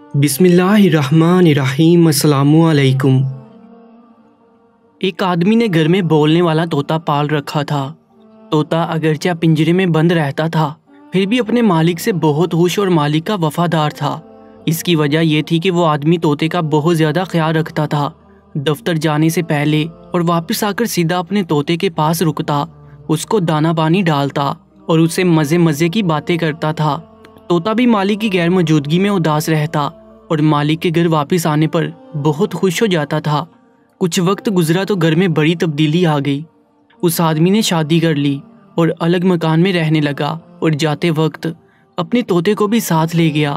बिस्मिल्लाहिर्रहमानिर्रहीम। अस्सलामुअलैकुम। एक आदमी ने घर में बोलने वाला तोता पाल रखा था। तोता अगरचे पिंजरे में बंद रहता था, फिर भी अपने मालिक से बहुत खुश और मालिक का वफादार था। इसकी वजह यह थी कि वो आदमी तोते का बहुत ज़्यादा ख्याल रखता था। दफ्तर जाने से पहले और वापस आकर सीधा अपने तोते के पास रुकता, उसको दाना पानी डालता और उससे मज़े मज़े की बातें करता था। तोता भी मालिक की गैर मौजूदगी में उदास रहता और मालिक के घर वापस आने पर बहुत खुश हो जाता था। कुछ वक्त गुजरा तो घर में बड़ी तब्दीली आ गई। उस आदमी ने शादी कर ली और अलग मकान में रहने लगा और जाते वक्त अपने तोते को भी साथ ले गया।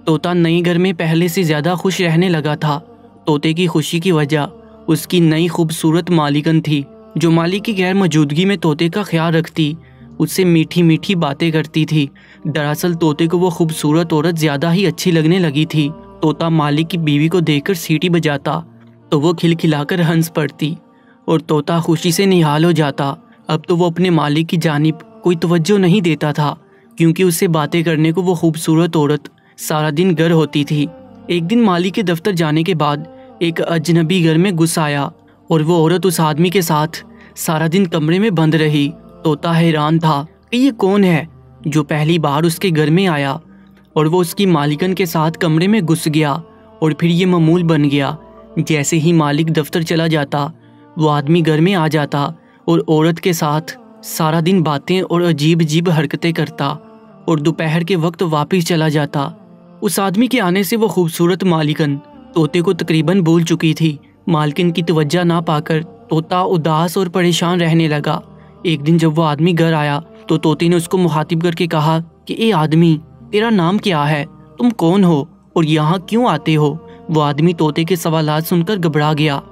तोता नए घर में पहले से ज़्यादा खुश रहने लगा था। तोते की खुशी की वजह उसकी नई खूबसूरत मालिकन थी, जो मालिक की गैर मौजूदगी में तोते का ख्याल रखती, उससे मीठी मीठी बातें करती थी। दरअसल तोते को वो खूबसूरत औरत ज़्यादा ही अच्छी लगने लगी थी। तोता मालिक की बीवी को देखकर सीटी बजाता तो वो खिलखिलाकर हंस पड़ती और तोता खुशी से निहाल हो जाता। अब तो वो अपने मालिक की जानिब कोई तवज्जो नहीं देता था, क्योंकि उससे बातें करने को वो खूबसूरत औरत सारा दिन घर होती थी। एक दिन मालिक के दफ्तर जाने के बाद एक अजनबी घर में घुस आया और वो औरत उस आदमी के साथ सारा दिन कमरे में बंद रही। तोता हैरान था कि ये कौन है जो पहली बार उसके घर में आया, और वो उसकी मालिकन के साथ कमरे में घुस गया और फिर ये मामूल बन गया। जैसे ही मालिक दफ्तर चला जाता, वो आदमी घर में आ जाता और औरत के साथ सारा दिन बातें और अजीब अजीब हरकतें करता और दोपहर के वक्त वापस चला जाता। उस आदमी के आने से वो खूबसूरत मालिकन तोते को तकरीबन भूल चुकी थी। मालिकन की तवज्जो ना पाकर तोता उदास और परेशान रहने लगा। एक दिन जब वो आदमी घर आया तो तोते ने उसको मुखातिब करके कहा कि ए आदमी, तेरा नाम क्या है, तुम कौन हो और यहाँ क्यों आते हो? वो आदमी तोते के सवालात सुनकर घबरा गया।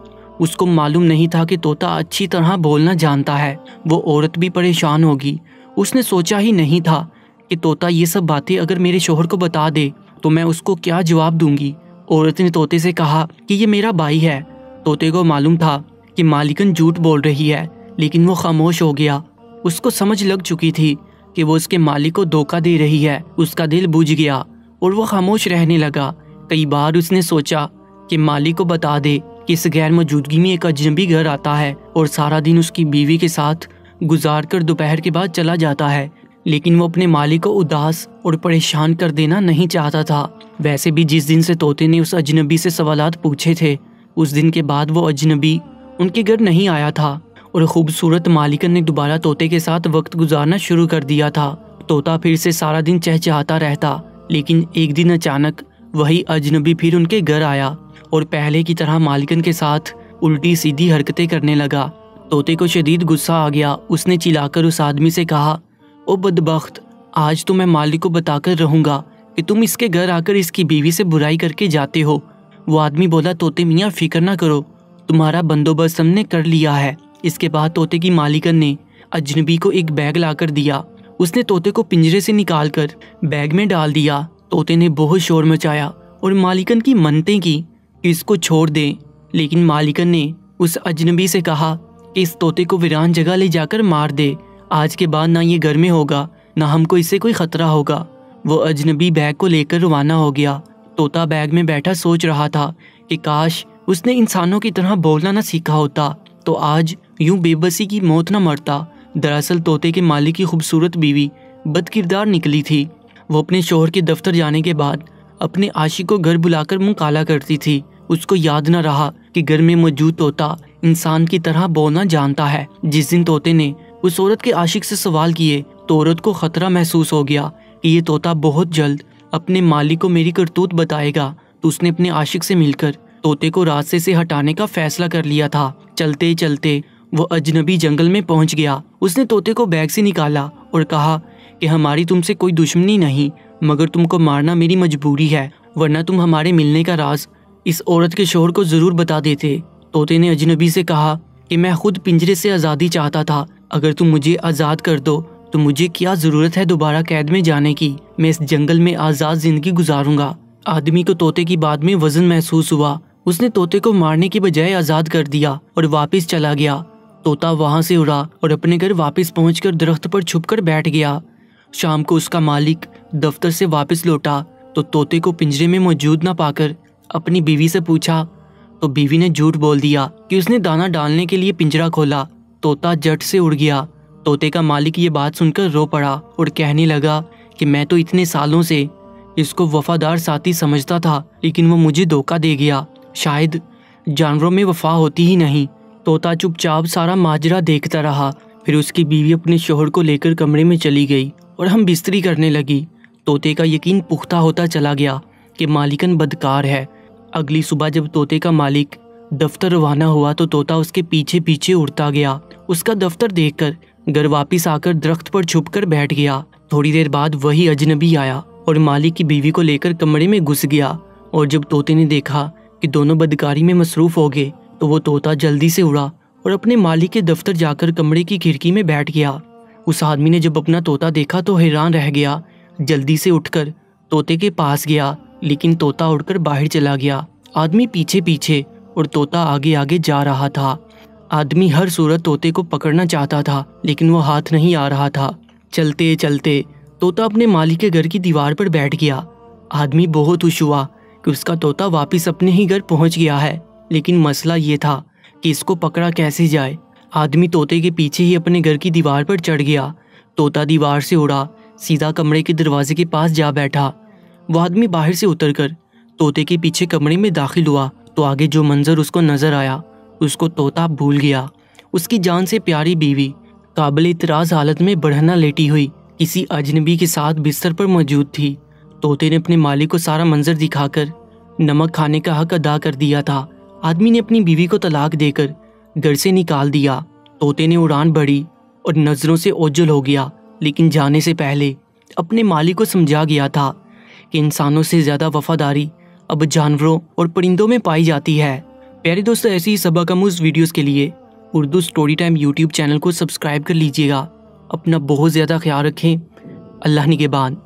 उसको मालूम नहीं था कि तोता अच्छी तरह बोलना जानता है। वो औरत भी परेशान होगी। उसने सोचा ही नहीं था कि तोता ये सब बातें अगर मेरे शोहर को बता दे तो मैं उसको क्या जवाब दूंगी। औरत ने तोते से कहा कि ये मेरा भाई है। तोते को मालूम था कि मालिकन झूठ बोल रही है, लेकिन वो खामोश हो गया। उसको समझ लग चुकी थी कि वो उसके मालिक को धोखा दे रही है। उसका दिल बुझ गया और वो खामोश रहने लगा। कई बार उसने सोचा कि मालिक को बता दे कि इस गैर मौजूदगी में एक अजनबी घर आता है और सारा दिन उसकी बीवी के साथ गुजार कर दोपहर के बाद चला जाता है, लेकिन वो अपने मालिक को उदास और परेशान कर देना नहीं चाहता था। वैसे भी जिस दिन से तोते ने उस अजनबी से सवालात पूछे थे, उस दिन के बाद वो अजनबी उनके घर नहीं आया था और खूबसूरत मालिकन ने दोबारा तोते के साथ वक्त गुजारना शुरू कर दिया था। तोता फिर से सारा दिन चहचहाता रहता, लेकिन एक दिन अचानक वही अजनबी फिर उनके घर आया और पहले की तरह मालिकन के साथ उल्टी सीधी हरकतें करने लगा। तोते को शदीद गुस्सा आ गया। उसने चिल्लाकर उस आदमी से कहा, ओ बदबख्त, आज तो मैं मालिक को बताकर रहूँगा कि तुम इसके घर आकर इसकी बीवी से बुराई करके जाते हो। वो आदमी बोला, तोते मियाँ फिक्र ना करो, तुम्हारा बंदोबस्त हमने कर लिया है। इसके बाद तोते की मालिकन ने अजनबी को एक बैग लाकर दिया। उसने तोते को पिंजरे से निकालकर बैग में डाल दिया। तोते ने बहुत शोर मचाया और मालिकन की मन्नतें की कि इसको छोड़ दें, लेकिन मालिकन ने उस अजनबी से कहा कि इस तोते को वीरान जगह ले जाकर मार दे। आज के बाद ना ये घर में होगा, ना हमको इससे कोई खतरा होगा। वो अजनबी बैग को लेकर रवाना हो गया। तोता बैग में बैठा सोच रहा था कि काश उसने इंसानों की तरह बोलना ना सीखा होता तो आज यूं बेबसी की मौत न मरता। दरअसल तोते के मालिक की खूबसूरत बीवी बदकिरदार निकली थी। वो अपने शोहर के दफ्तर जाने के बाद अपने आशिक को घर बुलाकर मुंह काला करती थी। उसको याद न रहा कि घर में मौजूद तोता इंसान की तरह बोलना जानता है। जिस दिन तोते ने उस औरत के आशिक से सवाल किए तो औरत को खतरा महसूस हो गया कि ये तोता बहुत जल्द अपने मालिक को मेरी करतूत बताएगा। तो उसने अपने आशिक से मिलकर तोते को रास्ते से हटाने का फैसला कर लिया था। चलते चलते वो अजनबी जंगल में पहुंच गया। उसने तोते को बैग से निकाला और कहा कि हमारी तुमसे कोई दुश्मनी नहीं, मगर तुमको मारना मेरी मजबूरी है, वरना तुम हमारे मिलने का राज इस औरत के शोहर को जरूर बता देते। तोते ने अजनबी से कहा कि मैं खुद पिंजरे से आज़ादी चाहता था, अगर तुम मुझे आज़ाद कर दो तो मुझे क्या ज़रूरत है दोबारा कैद में जाने की। मैं इस जंगल में आज़ाद ज़िंदगी गुजारूंगा। आदमी को तोते की बात में वजन महसूस हुआ। उसने तोते को मारने की बजाय आज़ाद कर दिया और वापस चला गया। तोता वहाँ से उड़ा और अपने घर वापस पहुंचकर दरख्त पर छुपकर बैठ गया। शाम को उसका मालिक दफ्तर से वापस लौटा तो तोते को पिंजरे में मौजूद ना पाकर अपनी बीवी से पूछा तो बीवी ने झूठ बोल दिया कि उसने दाना डालने के लिए पिंजरा खोला। तोता झट से उड़ गया। तोते का मालिक ये बात सुनकर रो पड़ा और कहने लगा कि मैं तो इतने सालों से इसको वफादार साथी समझता था, लेकिन वो मुझे धोखा दे गया। शायद जानवरों में वफा होती ही नहीं। तोता चुपचाप सारा माजरा देखता रहा। फिर उसकी बीवी अपने शौहर को लेकर कमरे में चली गई और हम बिस्तरी करने लगी। तोते का यकीन पुख्ता होता चला गया कि मालिकन बदकार है। अगली सुबह जब तोते का मालिक दफ्तर रवाना हुआ तो तोता उसके पीछे पीछे उड़ता गया। उसका दफ्तर देखकर घर वापिस आकर दरख्त पर छुपकर बैठ गया। थोड़ी देर बाद वही अजनबी आया और मालिक की बीवी को लेकर कमरे में घुस गया। और जब तोते ने देखा कि दोनों बदकारी में मसरूफ हो गए तो वो तोता जल्दी से उड़ा और अपने मालिक के दफ्तर जाकर कमरे की खिड़की में बैठ गया। उस आदमी ने जब अपना तोता देखा तो हैरान रह गया। जल्दी से उठकर तोते के पास गया, लेकिन तोता उड़कर बाहर चला गया। आदमी पीछे पीछे और तोता आगे आगे जा रहा था। आदमी हर सूरत तोते को पकड़ना चाहता था, लेकिन वो हाथ नहीं आ रहा था। चलते चलते तोता अपने मालिक के घर की दीवार पर बैठ गया। आदमी बहुत खुश हुआ कि उसका तोता वापस अपने ही घर पहुंच गया है, लेकिन मसला ये था कि इसको पकड़ा कैसे जाए। आदमी तोते के पीछे ही अपने घर की दीवार पर चढ़ गया। तोता दीवार से उड़ा, सीधा कमरे के दरवाजे के पास जा बैठा। वो आदमी बाहर से उतरकर तोते के पीछे कमरे में दाखिल हुआ तो आगे जो मंजर उसको नजर आया उसको तोता भूल गया। उसकी जान से प्यारी बीवी काबिल इतराज हालत में बढ़ना लेटी हुई किसी अजनबी के साथ बिस्तर पर मौजूद थी। तोते ने अपने मालिक को सारा मंजर दिखाकर नमक खाने का हक अदा कर दिया था। आदमी ने अपनी बीवी को तलाक देकर घर से निकाल दिया। तोते ने उड़ान भरी और नजरों से ओझल हो गया, लेकिन जाने से पहले अपने मालिक को समझा गया था कि इंसानों से ज़्यादा वफादारी अब जानवरों और परिंदों में पाई जाती है। प्यारे दोस्तों, ऐसी ही सबकामूज़ वीडियोस के लिए Urdu story time YouTube channel को सब्सक्राइब कर लीजिएगा। अपना बहुत ज़्यादा ख्याल रखें। अल्लाह निगहबान।